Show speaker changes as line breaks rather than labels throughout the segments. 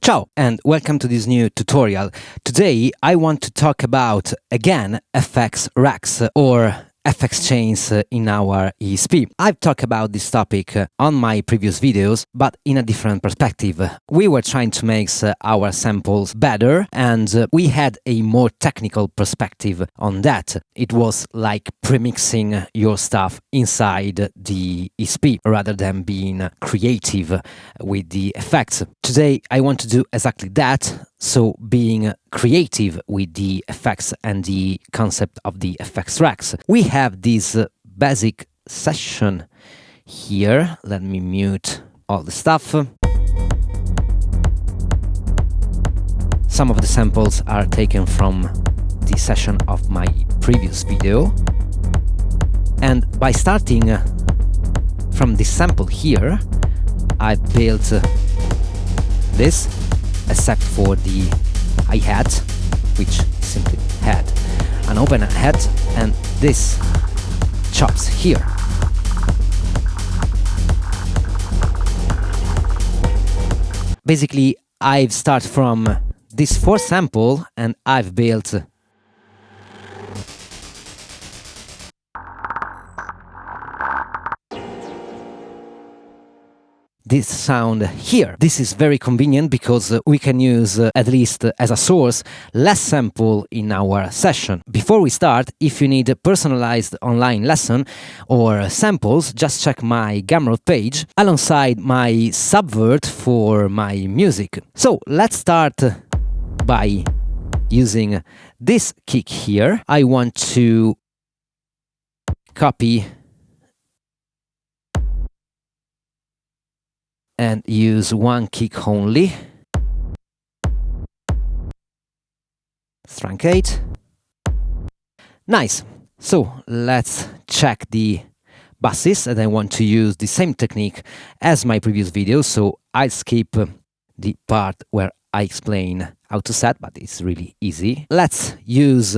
Ciao and welcome to this new tutorial. Today I want to talk about, again, FX racks or FX chains in our ESP. I've talked about this topic on my previous videos, but in a different perspective. We were trying to make our samples better, and we had a more technical perspective on that. It was like premixing your stuff inside the ESP rather than being creative with the effects. Today I want to do exactly that. So being creative with the effects and the concept of the FX racks. We have this basic session here. Let me mute all the stuff. Some of the samples are taken from the session of my previous video. And by starting from this sample here, I built this, except for the hi-hat, which simply had an open hat, and this chops here. Basically, I've started from this 4 sample and I've built this sound here. This is very convenient because we can use, at least as a source, less sample in our session. Before we start, if you need a personalized online lesson or samples, just check my GUMROAD page alongside my subvert for my music. So let's start by using this kick here. I want to copy and use one kick only. Truncate. Nice. So let's check the basses, and I want to use the same technique as my previous video, so I'll skip the part where I explain how to set, but it's really easy. Let's use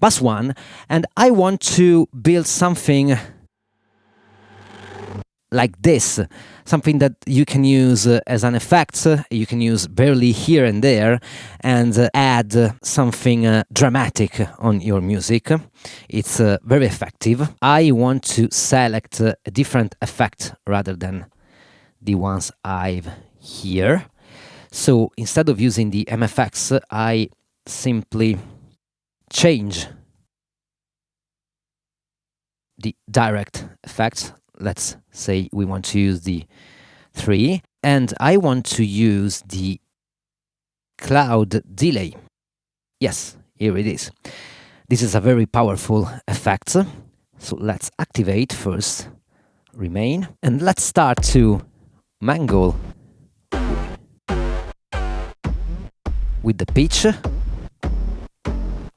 bass 1, and I want to build something like this, something that you can use as an effect. You can use barely here and there and add something dramatic on your music. It's very effective. I want to select a different effect rather than the ones I've here. So instead of using the MFX, I simply change the direct effects. Let's say we want to use the 3, and I want to use the cloud delay. Yes, here it is. This is a very powerful effect. So let's activate first, remain, and let's start to mangle with the pitch.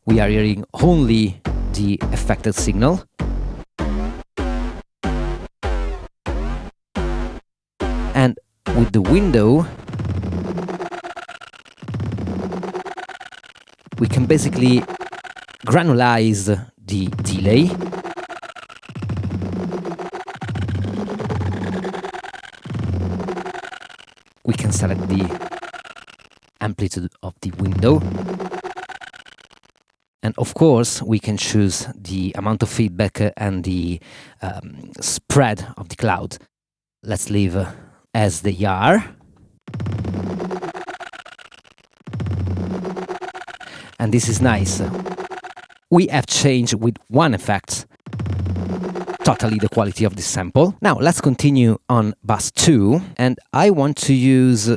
We are hearing only the affected signal. And with the window, we can basically granulize the delay. We can select the amplitude of the window. And of course, we can choose the amount of feedback and the spread of the cloud. Let's leave as they are. And this is nice. We have changed with one effect totally the quality of this sample. Now let's continue on bass 2, and I want to use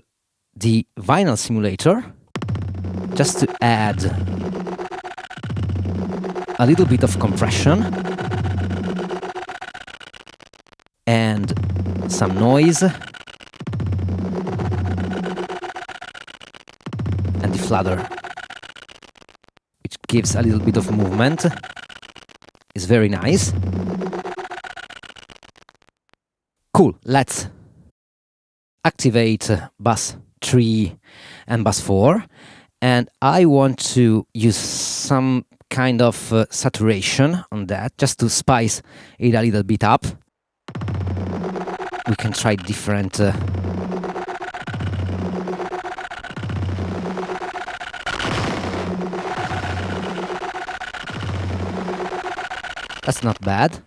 the vinyl simulator just to add a little bit of compression and some noise, and the flutter, which gives a little bit of movement. It's very nice. Cool, let's activate bass 3 and bass 4, and I want to use some kind of saturation on that, just to spice it a little bit up. We can try different That's not bad.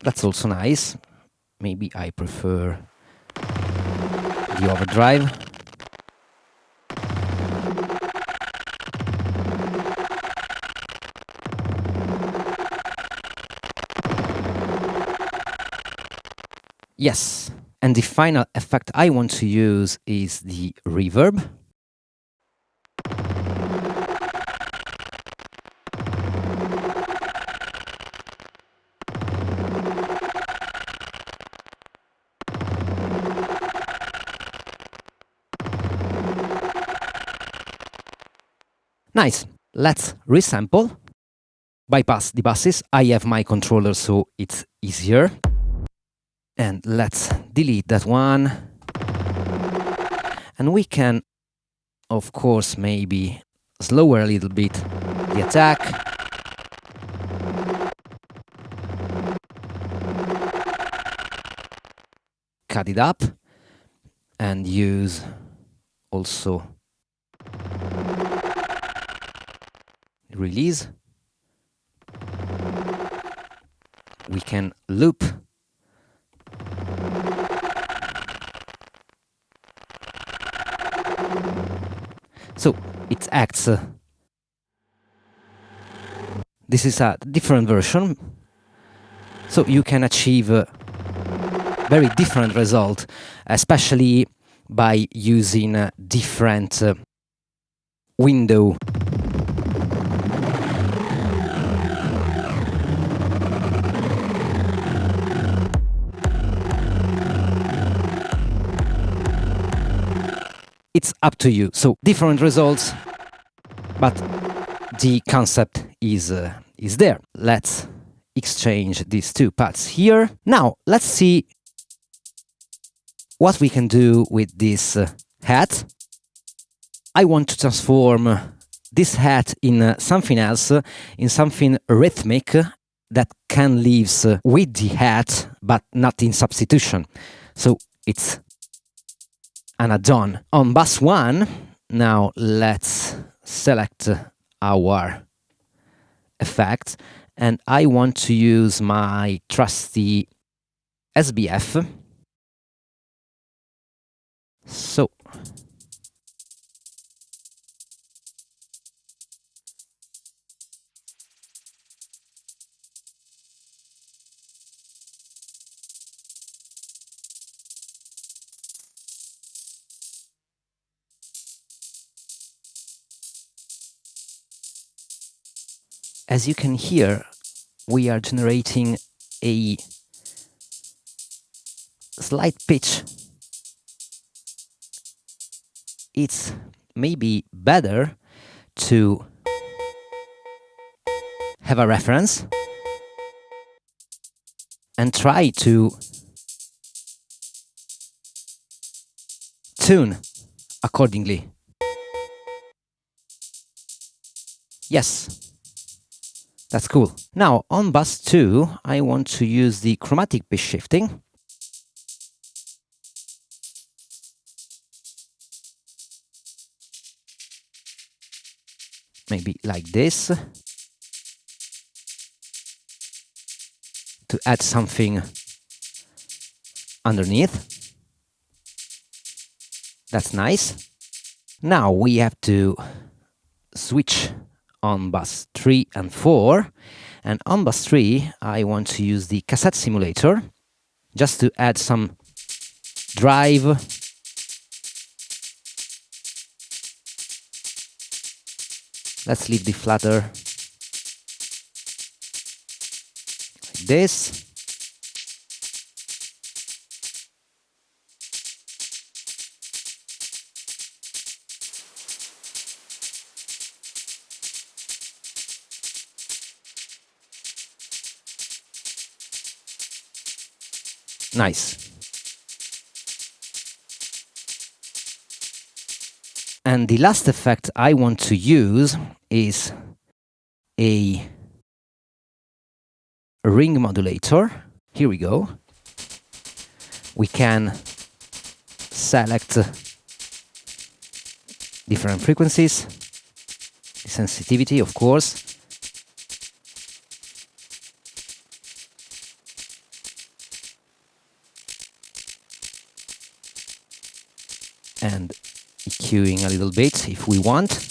That's also nice. Maybe I prefer the overdrive. Yes, and the final effect I want to use is the reverb. Nice. Let's resample. Bypass the buses. I have my controller, so it's easier. And let's delete that one. And we can, of course, maybe slower a little bit the attack. Cut it up and use also release. We can loop. So it acts. This is a different version. So you can achieve a very different result, especially by using a different window. It's up to you. So different results, but the concept is there. Let's exchange these two paths here. Now let's see what we can do with this hat. I want to transform this hat in something else, in something rhythmic that can live with the hat, but not in substitution. So it's an add-on. On bus 1, now let's select our effect, and I want to use my trusty SBF. So as you can hear, we are generating a slight pitch. It's maybe better to have a reference and try to tune accordingly. Yes, that's cool. Now on bus 2, I want to use the chromatic pitch shifting. Maybe like this, to add something underneath. That's nice. Now we have to switch on bus 3 and 4. And on bus 3, I want to use the cassette simulator just to add some drive. Let's leave the flutter like this. Nice. And the last effect I want to use is a ring modulator. Here we go. We can select different frequencies, sensitivity, of course. And EQing a little bit if we want.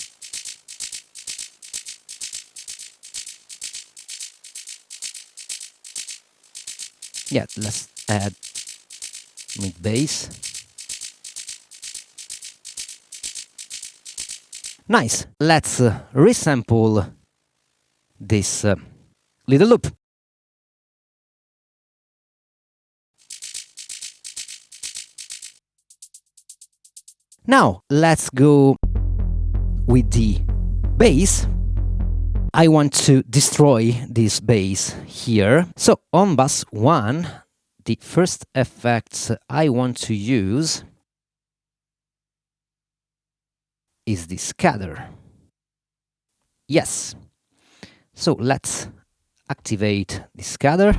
Yeah, let's add mid bass. Nice. Let's resample this little loop. Now let's go with the bass. I want to destroy this bass here. So on bus 1, the first effect I want to use is the scatter. Yes. So let's activate the scatter.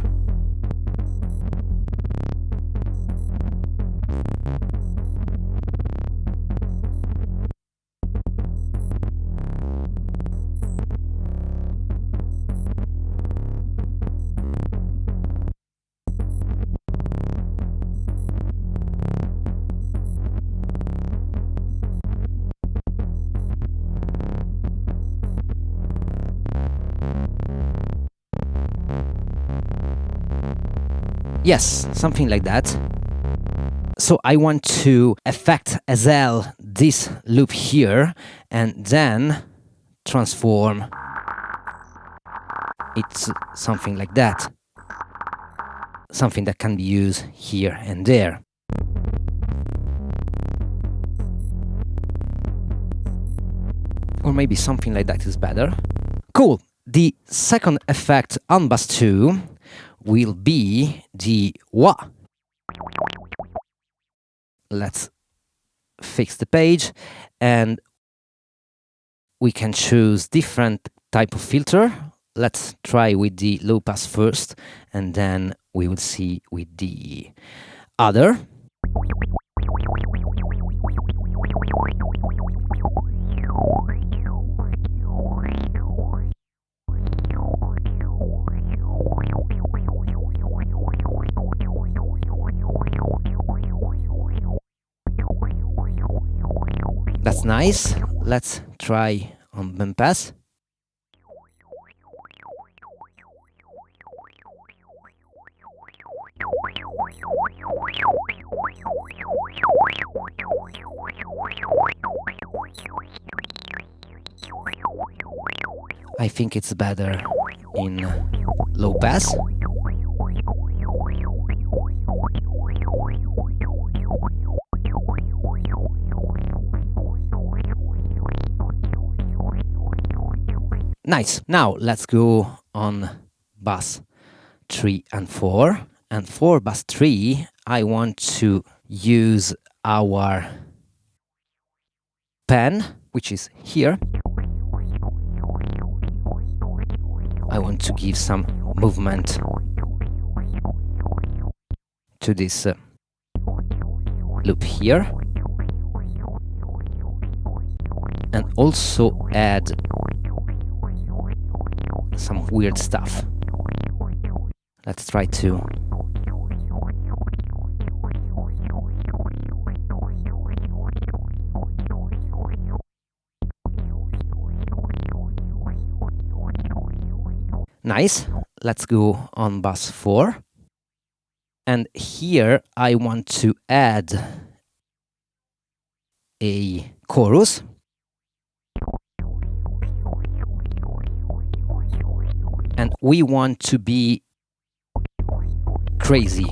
Yes, something like that. So I want to affect as well this loop here and then transform it something like that. Something that can be used here and there. Or maybe something like that is better. Cool. The second effect on bus 2 will be the wah. Let's fix the page and we can choose different type of filter. Let's try with the low pass first and then we will see with the other. That's nice. Let's try on band pass. I think it's better in low pass. Nice. Now let's go on bus 3 and 4. And for bus 3, I want to use our pen, which is here. I want to give some movement to this loop here. And also add some weird stuff. Let's try to nice. Let's go on bus 4. And here I want to add a chorus. And we want to be crazy.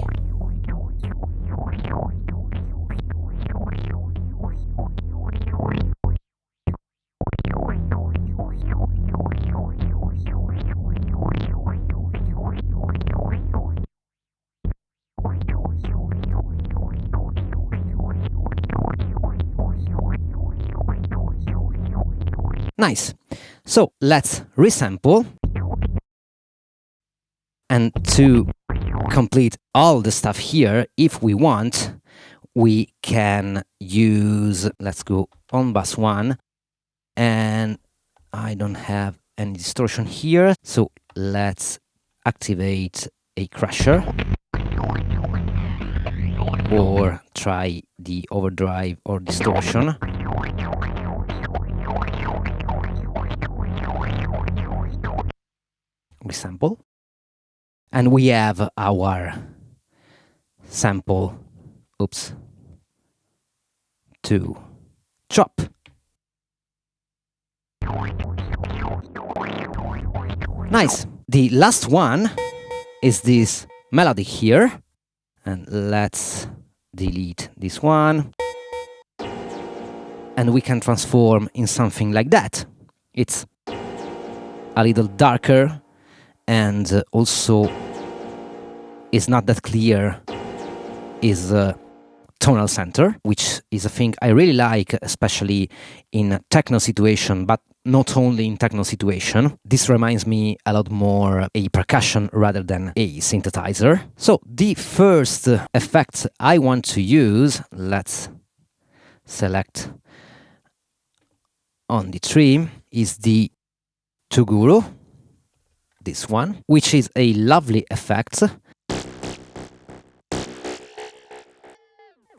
Nice. So let's resample. And to complete all the stuff here, if we want, we can use, let's go on bus 1, and I don't have any distortion here, so let's activate a crusher or try the overdrive or distortion. Resample, and we have our sample, to chop. Nice. The last one is this melody here, and let's delete this one, and we can transform in something like that. It's a little darker, and also is not that clear, is tonal center, which is a thing I really like, especially in techno situation, but not only in techno situation. This reminds me a lot more a percussion rather than a synthesizer. So the first effect I want to use, let's select on the tree, is the Tuguru, this one, which is a lovely effect.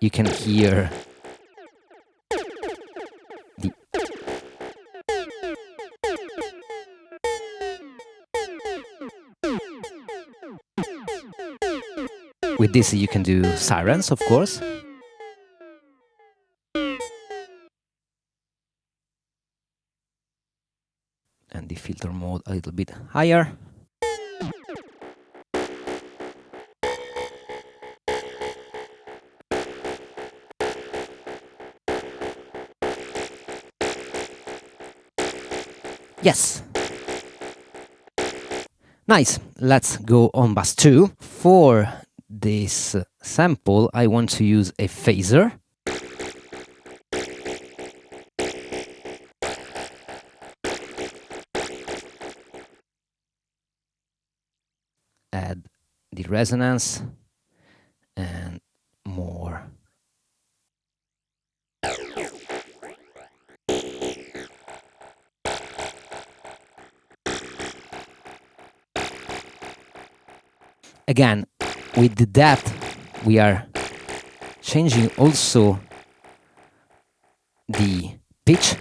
You can hear the with this you can do sirens, of course. And the filter mode a little bit higher. Yes. Nice. Let's go on bus 2. For this sample, I want to use a phaser. Add the resonance and more. Again, with the depth, we are changing also the pitch.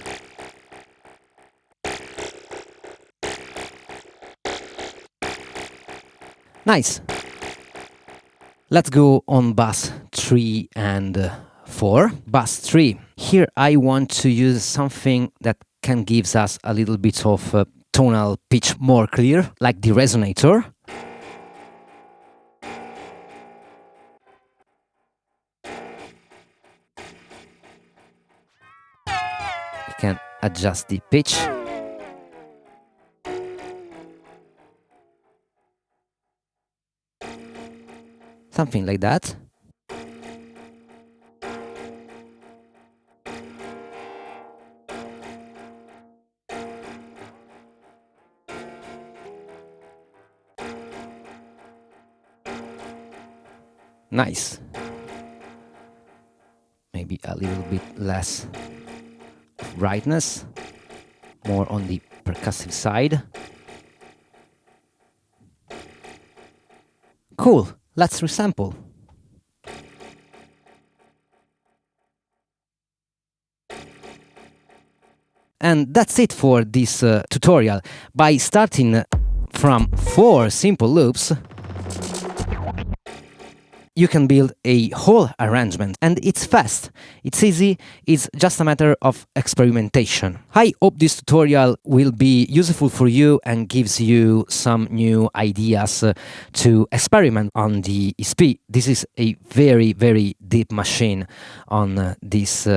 Nice. Let's go on bus 3 and 4. Bus 3. Here I want to use something that can give us a little bit of tonal pitch more clear, like the resonator. We can adjust the pitch. Something like that. Nice. Maybe a little bit less brightness, more on the percussive side. Cool. Let's resample. And that's it for this tutorial. By starting from 4 simple loops, you can build a whole arrangement, and it's fast, it's easy, it's just a matter of experimentation. I hope this tutorial will be useful for you and gives you some new ideas to experiment on the ESP. This is a very, very deep machine on this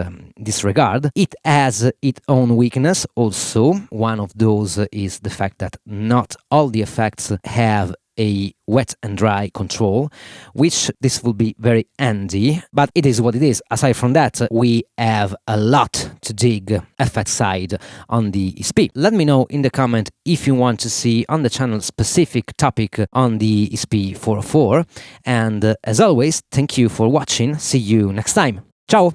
regard. It has its own weakness also. One of those is the fact that not all the effects have a wet and dry control, which this will be very handy, but it is what it is. Aside from that, we have a lot to dig effect side on the ESP. Let me know in the comment if you want to see on the channel specific topic on the ESP 404, and as always, thank you for watching. See you next time. Ciao!